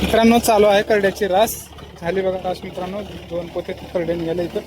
मित्रांनो चालू आहे करड्याची रास झाली बघा. रास मित्रांनो 2 पोते करडे निघाले इथं.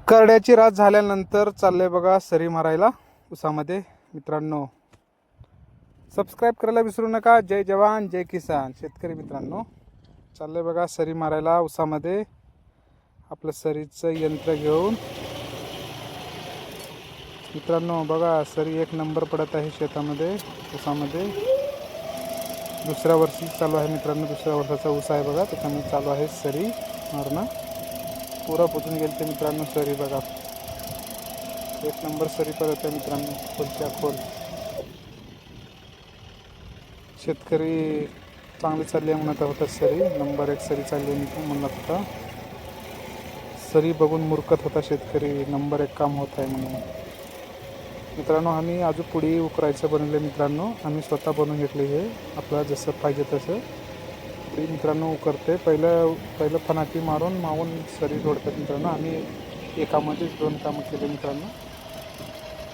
करड्याची रास झाल्यानंतर चाललंय बघा सरी मारायला उसामध्ये. मित्रांनो सबस्क्राईब करायला विसरू नका. जय जवान जय किसान. शेतकरी मित्रांनो चाललंय बघा सरी मारायला उसामध्ये. आपलं सरीचं यंत्र घेऊन मित्रांनो बघा सरी 1 नंबर पडत आहे शेतामध्ये उसामध्ये. दुसऱ्या वर्षी चालू आहे मित्रांनो. दुसऱ्या वर्षाचा ऊस आहे बघा. त्याच्यामध्ये चालू आहे सरी मारणं. पुरा पुजून गेल ते मित्रांनो सरी बघा. 1 नंबर सरी पडत आहे मित्रांनो. खोलच्या खोल शेतकरी चांगली चालली आहे म्हणत होता. सरी नंबर 1 सरी चालली आहे म्हणत होता. सरी बघून मुरकत होता शेतकरी. नंबर 1 काम होत आहे म्हणून. मित्रांनो आम्ही अजून पुढे उकरायचं बनवलं मित्रांनो. आम्ही स्वतः बनवून घेतले हे. आपल्याला जसं पाहिजे तसं पुढे मित्रांनो उकरते. पहिलं फनाटी मारून सरी जोडतात मित्रांनो. आम्ही एकामध्येच 2 कामं केले मित्रांनो.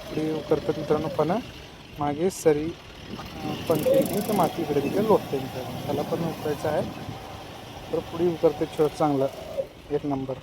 पुढे उकरतात मित्रांनो फणं. मागे सरी पण माती इकडे तिकडे लोटते मित्रांनो. त्याला पण उकरायचं आहे तर पुढे उकरते चांगलं 1 नंबर.